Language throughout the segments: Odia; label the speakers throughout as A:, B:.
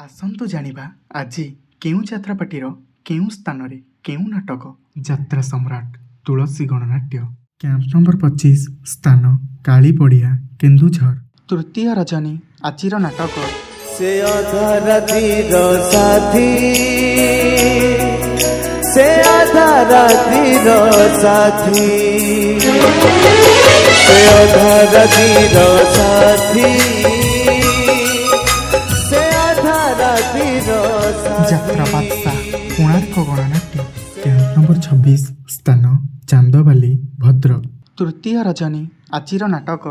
A: आसंतु जानिबा आजी केउ जात्रापाटीर केउ स्थान रे केउ नाटक यात्रा सम्राट तुलसी गणनाट्य कैंप नंबर 25 स्थान काली पड़िया केन्दुझर तृतीय रजनी आजिर नाटक
B: से अधरतीर साथी से अधरतीर साथी से अधरतीर साथी से अधरतीर
A: यात्रा बादशाह कोणार्क गणनाट्य कैंप नंबर 26 स्थान चांदबाली भद्रक तृतीय रजनी आजिर नाटक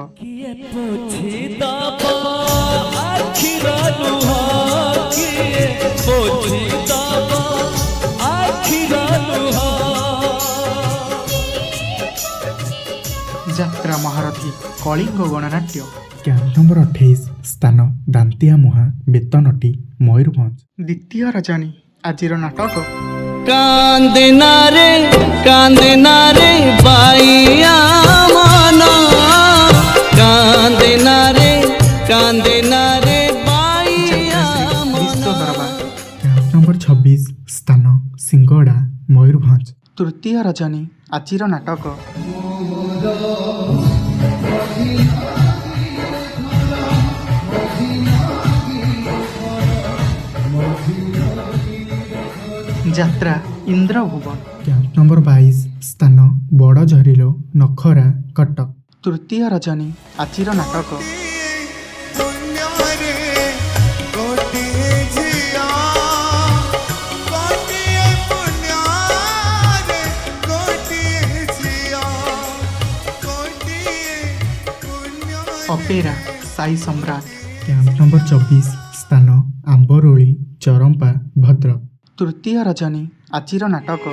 A: यात्रा महारथी कलिंग गणनाट्य कैंप नंबर 28 स्थान दांतिया मुहा बेतनटी मयूरभंज द्वितीय रजनी आजिर नाटक
B: कांदना रे बाइया मन कांदना रे बाइया
A: विश्व दरबार कैंप नंबर 26 स्थान सिंगड़ा मयूरभंज तृतीय रजनी आजिर नाटक यात्रा इंद्रभुवन कैंप नंबर 22 स्थान बड़ झरिलो नखरा कटक तृतीय रजनी आजिर नाटक अपेरा साई सम्राट कैंप नंबर 24 स्थान आंबरोली चरंपा भद्रक तृतीय रजनी आजिर नाटक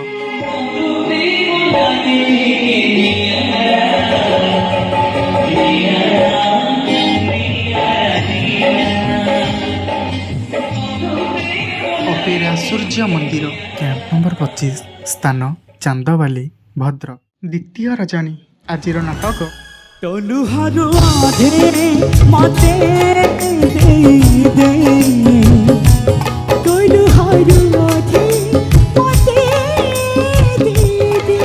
A: अपेरा सूर्य मंदिर कैंप नंबर 25 स्थान चांदबाली भद्रक द्वितीय रजनी आजिर नाटक
B: टोलुहारू आधे मते दे टोलुहारू आधे मते दे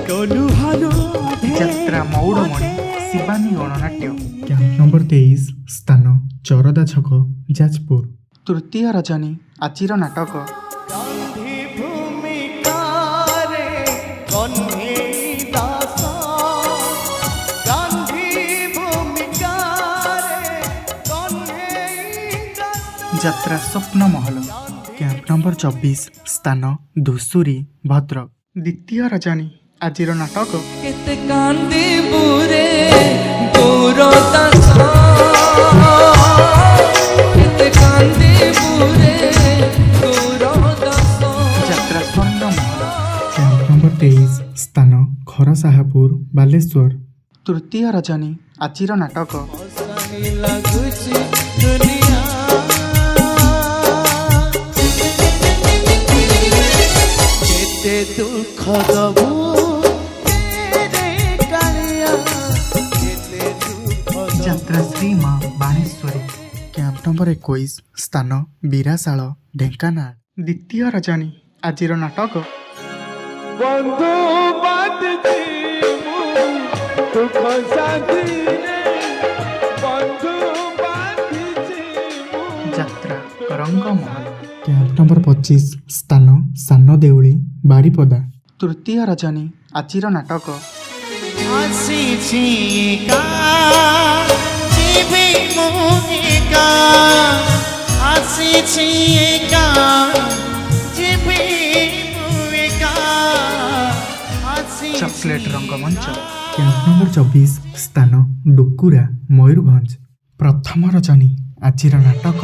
B: टोलुहारू आधे
A: यात्रा मौड़मणि शिवानी गणनाट्य कैंप नंबर 23 स्थान चरदा छक जाजपुर तृतीय रजनी आजिर नाटक
B: गांधी भूमिका रे कन्हे दासा
A: यात्रा स्वप्न महल कैंप नंबर 24 स्थान धुसुरी भद्रक द्वितीय रजनी आजिर नाटक
B: केते कांदी बुरे गोरदासा केते कांदी बुरे गोरदासा
A: यात्रा स्वर्ण महल कैंप नंबर 23 स्थान खरसाहापुर बालेश्वर तृतीय रजनी आजिर नाटक
B: लागुची दुनिया केते दुख दबु तेरे कालिया केते दुख
A: यात्रा श्री माँ बाणेश्वरी कैंप नंबर 21 स्थान बीराशाल ढेंकानाल द्वितीय रजनी आजिर नाटक
B: बंधु बात जीवु दुख साथी रे बंधु बात जीवु
A: यात्रा रंग महल कैंप नंबर 25 स्थान सान देउली बारिपदा तृतीय रजनी आजिर नाटक
B: आसी का जीवी मुहिका आसी का जीवी मुहिका
A: चॉकलेट रंगमंच कैंप नंबर 24 स्थान डुकुरा मयूरभंज प्रथम रजनी आजिर नाटक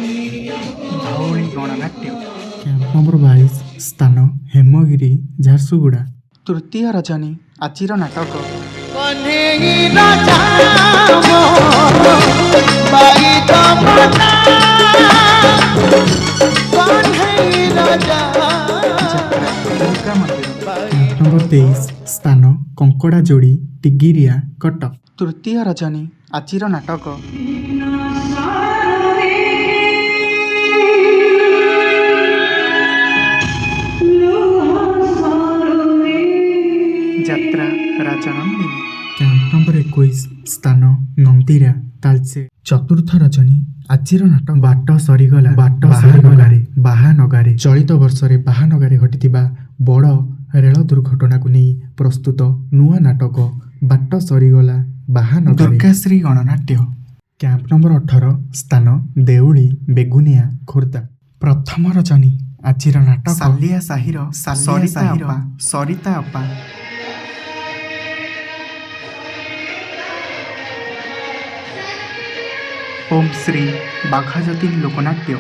A: धौली गणनाट्य कैंप नंबर 22 स्थान हेमगिरी झारसुगुड़ा तृतीय रजनी आजिर नाटक
B: राजा
A: ଦୁର୍ଗା ମନ୍ଦିର। କ୍ୟାମ୍ପ ନମ୍ବର 23 ସ୍ଥାନ କଙ୍କଡ଼ା ଯୋଡ଼ି ଟିଗିରିଆ କଟକ। ତୃତୀୟ ରଜନୀ ଆଜିର ନାଟକ ଯାତ୍ରା ରାଜନନ୍ଦିନୀ। କ୍ୟାମ୍ପ ନମ୍ବର 21 ସ୍ଥାନ ନନ୍ଦିରା ତାଳଚେ। ଚତୁର୍ଥ ରଜନୀ ଆଜିର ନାଟକ ବାଟ ସରିଗଲା ବାହାନଗାରେ। ଚଳିତ ବର୍ଷରେ ବାହାନଗାରେ ଘଟିଥିବା ବଡ଼ ରେଳ ଦୁର୍ଘଟଣାକୁ ନେଇ ପ୍ରସ୍ତୁତ ନୂଆ ନାଟକ ବାଟ ସରିଗଲା ବାହାନଗାରେ। ଦୁର୍ଗାଶ୍ରୀ ଗଣନାଟ୍ୟ। କ୍ୟାମ୍ପ ନମ୍ବର 18 ସ୍ଥାନ ଦେଉଳି ବେଗୁନିଆ ଖୋର୍ଦ୍ଧା। ପ୍ରଥମ ରଜନୀ ଆଜିର ନାଟକ ସାଲିଆ ସାହିର ସରିତା ଅପା। ଓମ୍ ଶ୍ରୀ ବାଘାଯତୀନ ଲୋକନାଟ୍ୟ।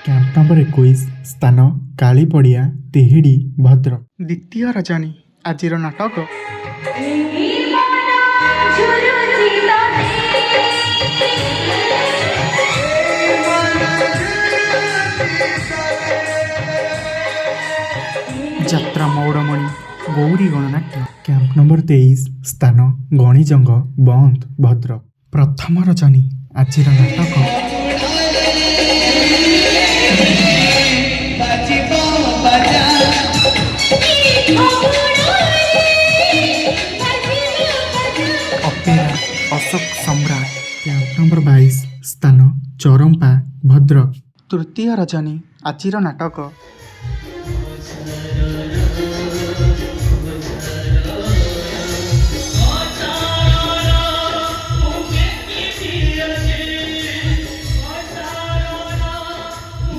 A: କ୍ୟାମ୍ପ ନମ୍ବର 21 ସ୍ଥାନ କାଳିପଡ଼ିଆ ତିହିଡ଼ି ଭଦ୍ରକ। ଦ୍ୱିତୀୟ ରଜନୀ ଆଜିର ନାଟକ ଯାତ୍ରା ମୌଡ଼ମଣି ଗୌରୀ ଗଣନାଟ୍ୟ। କ୍ୟାମ୍ପ ନମ୍ବର 23 ସ୍ଥାନ ଗଣିଜଙ୍ଗ ବନ୍ଦ ଭଦ୍ରକ। ପ୍ରଥମ ରଜନୀ ଆଜିର ନାଟକ ଅପେରା ଅଶୋକ ସମ୍ରାଟ। କ୍ୟାମ୍ପ ନମ୍ବର 22 ସ୍ଥାନ ଚରମ୍ପା ଭଦ୍ରକ। ତୃତୀୟ ରଜନୀ ଆଜିର ନାଟକ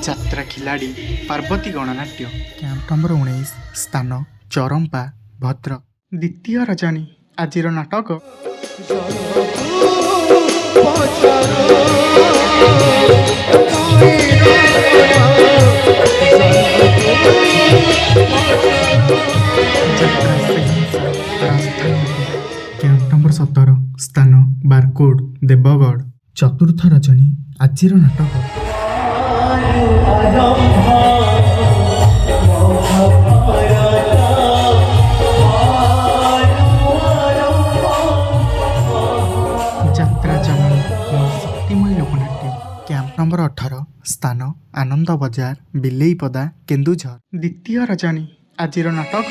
A: ଯାତ୍ରା ଖିଲାଡ଼ି ପାର୍ବତୀ ଗଣନାଟ୍ୟ। କ୍ୟାମ୍ପ ନମ୍ବର 19 ସ୍ଥାନ ଚରମ୍ପା ଭଦ୍ରକ। ଦ୍ୱିତୀୟ ରଜନୀ ଆଜିର ନାଟକ ଯାତ୍ରା କ୍ୟାମ୍ପ ନମ୍ବର 17 ସ୍ଥାନ ବାରକୋଡ଼ ଦେବଗଡ଼। ଚତୁର୍ଥ ରଜନୀ ଆଜିର ନାଟକ ଯାତ୍ରା ଜନନୀ ଶକ୍ତିମୟୀ ଲୋକନାଟ୍ୟ। କ୍ୟାମ୍ପ ନମ୍ବର 18 ସ୍ଥାନ ଆନନ୍ଦ ବଜାର ବିଲେଇପଦା କେନ୍ଦୁଝର। ଦ୍ୱିତୀୟ ରଜନୀ ଆଜିର ନାଟକ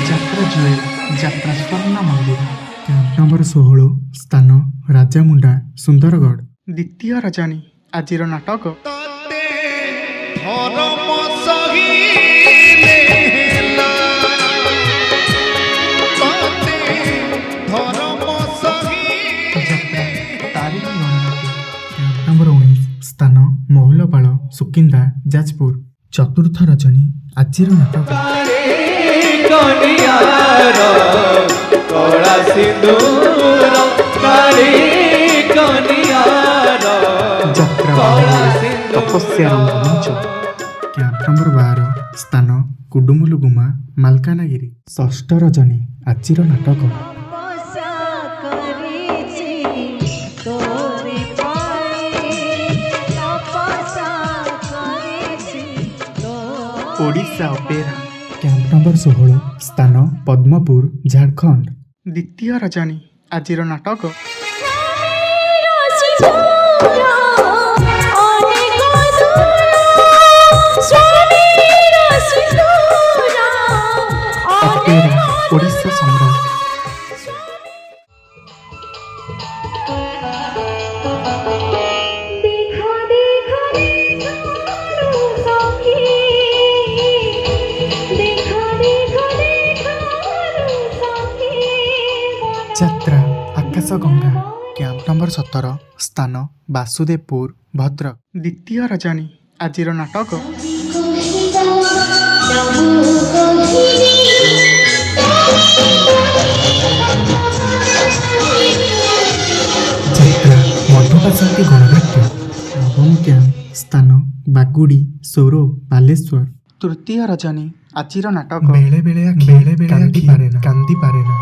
A: ଯାତ୍ରା ଜୁଏଲ ଯାତ୍ରା ସ୍ୱର୍ଣ୍ଣ ମନ୍ଦିର। କ୍ୟାମ୍ପ ନମ୍ବର 16 ସ୍ଥାନ ରାଜାମୁଣ୍ଡା ସୁନ୍ଦରଗଡ଼। ଦ୍ୱିତୀୟ ରଜନୀ ଆଜିର ନାଟକ ଯାତ୍ରା ତାରିଣୀ ଗଣନାଟ୍ୟ। କ୍ୟାମ୍ପ ନମ୍ବର 19 ସ୍ଥାନ ମହୁଲପାଳ ସୁକିନ୍ଦା ଯାଜପୁର। ଚତୁର୍ଥ ରଜନୀ ଆଜିର ନାଟକ ତପସ୍ୟା ରଙ୍ଗମଞ୍ଚ। କ୍ୟାମ୍ପ ନମ୍ବର 12 ସ୍ଥାନ କୁଡୁମୁଲୁଗୁମା ମାଲକାନଗିରି। ଷଷ୍ଠ ରଜନୀ ଆଜିର ନାଟକ ଓଡ଼ିଶା ଅପେରା। କ୍ୟାମ୍ପ ନମ୍ବର 16 ସ୍ଥାନ ପଦ୍ମପୁର ଝାଡ଼ଖଣ୍ଡ। ଦ୍ୱିତୀୟ ରଜନୀ ଆଜିର ନାଟକ ଅପେରା ଓଡ଼ିଶା ସମ୍ରାଟ। ଯାତ୍ରା ଆକାଶ ଗଙ୍ଗା। କ୍ୟାମ୍ପ ନମ୍ବର 17 ସ୍ଥାନ ବାସୁଦେବପୁର ଭଦ୍ରକ। ଦ୍ୱିତୀୟ ରଜନୀ ଆଜିର ନାଟକ ଯାତ୍ରା ମଧୁବାସନ୍ତୀ ଗଣନାଟ୍ୟ। ନବମ କ୍ୟାମ୍ପ ସ୍ଥାନ ବାଗୁଡ଼ି ସୋର ବାଲେଶ୍ୱର। ତୃତୀୟ ରଜନୀ ଆଜିର ନାଟକ ବେଳେ ବେଳେ କାନ୍ଦି ପାରେନା।